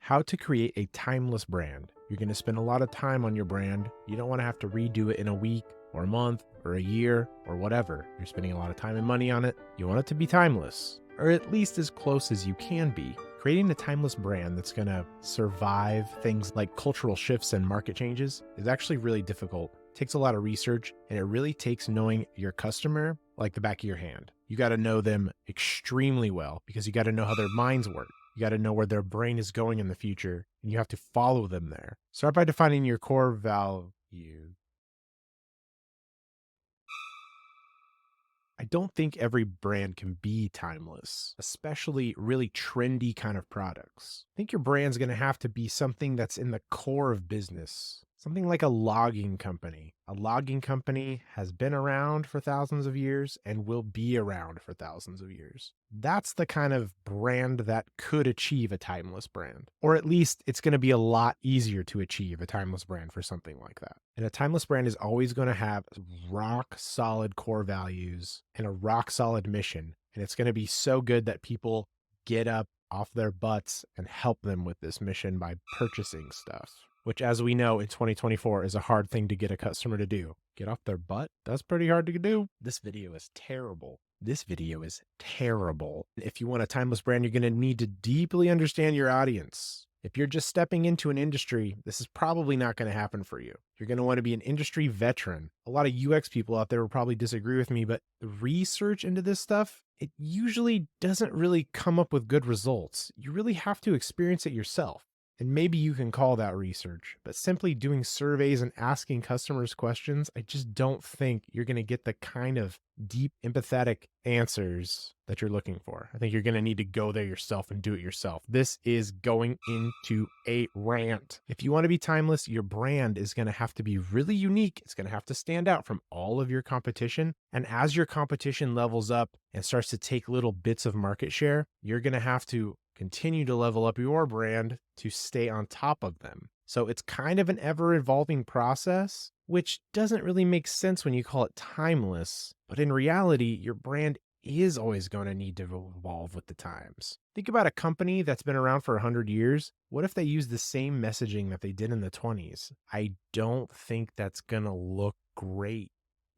how to create a timeless brand. You're going to spend a lot of time on your brand. You don't want to have to redo it in a week or a month or a year or whatever. You're spending a lot of time and money on it. You want it to be timeless, or at least as close as you can be. Creating a timeless brand that's going to survive things like cultural shifts and market changes is actually really difficult. It takes a lot of research, and it really takes knowing your customer like the back of your hand. You got to know them extremely well because you got to know how their minds work. You got to know where their brain is going in the future, and you have to follow them there. Start by defining your core value. I don't think every brand can be timeless, especially really trendy kind of products. I think your brand's going to have to be something that's in the core of business. Something like a logging company. A logging company has been around for thousands of years and will be around for thousands of years. That's the kind of brand that could achieve a timeless brand. Or at least it's going to be a lot easier to achieve a timeless brand for something like that. And a timeless brand is always going to have rock solid core values and a rock solid mission. And it's going to be so good that people get up off their butts and help them with this mission by purchasing stuff, which, as we know, in 2024 is a hard thing to get a customer to do. Get off their butt? That's pretty hard to do. This video is terrible. This video is terrible. If you want a timeless brand, you're going to need to deeply understand your audience. If you're just stepping into an industry, this is probably not going to happen for you. You're going to want to be an industry veteran. A lot of UX people out there will probably disagree with me, but the research into this stuff, it usually doesn't really come up with good results. You really have to experience it yourself. And maybe you can call that research, but simply doing surveys and asking customers questions, I just don't think you're going to get the kind of deep, empathetic answers that you're looking for. I think you're going to need to go there yourself and do it yourself. This is going into a rant. If you want to be timeless, your brand is going to have to be really unique. It's going to have to stand out from all of your competition. And as your competition levels up and starts to take little bits of market share, you're going to have to continue to level up your brand to stay on top of them. So it's kind of an ever-evolving process, which doesn't really make sense when you call it timeless. But in reality, your brand is always going to need to evolve with the times. Think about a company that's been around for 100 years. What if they use the same messaging that they did in the 20s? I don't think that's going to look great.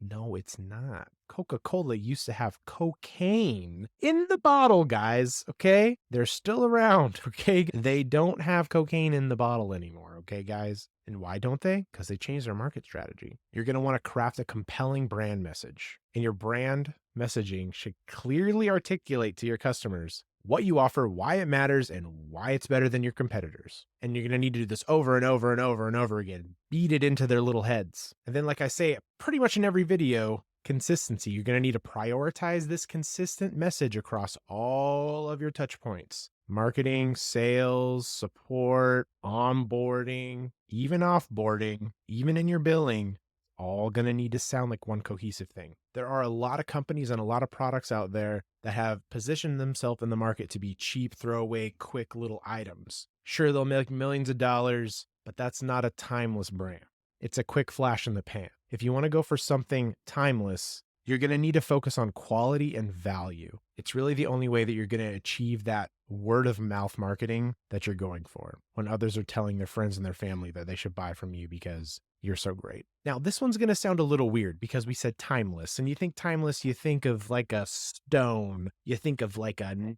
No, it's not. Coca-Cola used to have cocaine in the bottle, guys, okay? They're still around, okay? They don't have cocaine in the bottle anymore, okay, guys? And why don't they? Because they changed their market strategy. You're going to want to craft a compelling brand message, and your brand messaging should clearly articulate to your customers what you offer, why it matters, and why it's better than your competitors. And you're going to need to do this over and over and over and over again. Beat it into their little heads. And then, like I say, pretty much in every video, consistency. You're going to need to prioritize this consistent message across all of your touch points. Marketing, sales, support, onboarding, even offboarding, even in your billing, all going to need to sound like one cohesive thing. There are a lot of companies and a lot of products out there that have positioned themselves in the market to be cheap, throwaway, quick little items. Sure, they'll make millions of dollars, but that's not a timeless brand. It's a quick flash in the pan. If you want to go for something timeless, you're going to need to focus on quality and value. It's really the only way that you're going to achieve that word of mouth marketing that you're going for when others are telling their friends and their family that they should buy from you because you're so great. Now, this one's going to sound a little weird because we said timeless, and you think timeless, you think of like a stone, you think of like a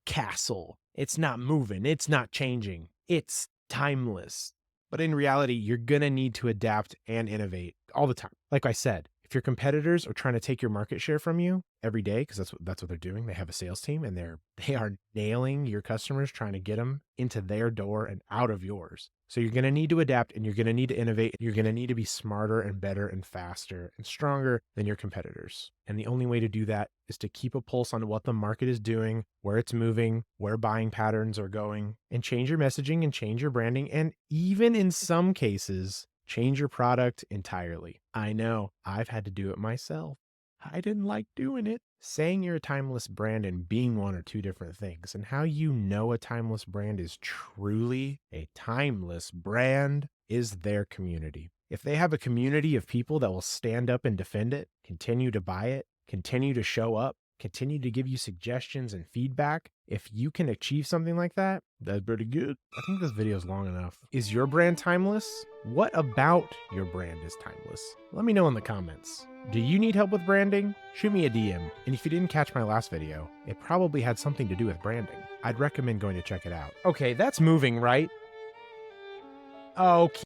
castle. It's not moving, it's not changing, it's timeless. But in reality, you're going to need to adapt and innovate all the time. Like I said, if your competitors are trying to take your market share from you every day, because that's what they're doing, they have a sales team and they are nailing your customers, trying to get them into their door and out of yours. So you're going to need to adapt, and you're going to need to innovate. You're going to need to be smarter and better and faster and stronger than your competitors. And the only way to do that is to keep a pulse on what the market is doing, where it's moving, where buying patterns are going, and change your messaging and change your branding. And even in some cases, change your product entirely. I know, I've had to do it myself. I didn't like doing it. Saying you're a timeless brand and being one are two different things. And how you know a timeless brand is truly a timeless brand is their community. If they have a community of people that will stand up and defend it, continue to buy it, continue to show up, continue to give you suggestions and feedback. If you can achieve something like that, that's pretty good. I think this video is long enough. Is your brand timeless? What about your brand is timeless? Let me know in the comments. Do you need help with branding? Shoot me a DM. And if you didn't catch my last video, it probably had something to do with branding. I'd recommend going to check it out. Okay, that's moving, right? Okay.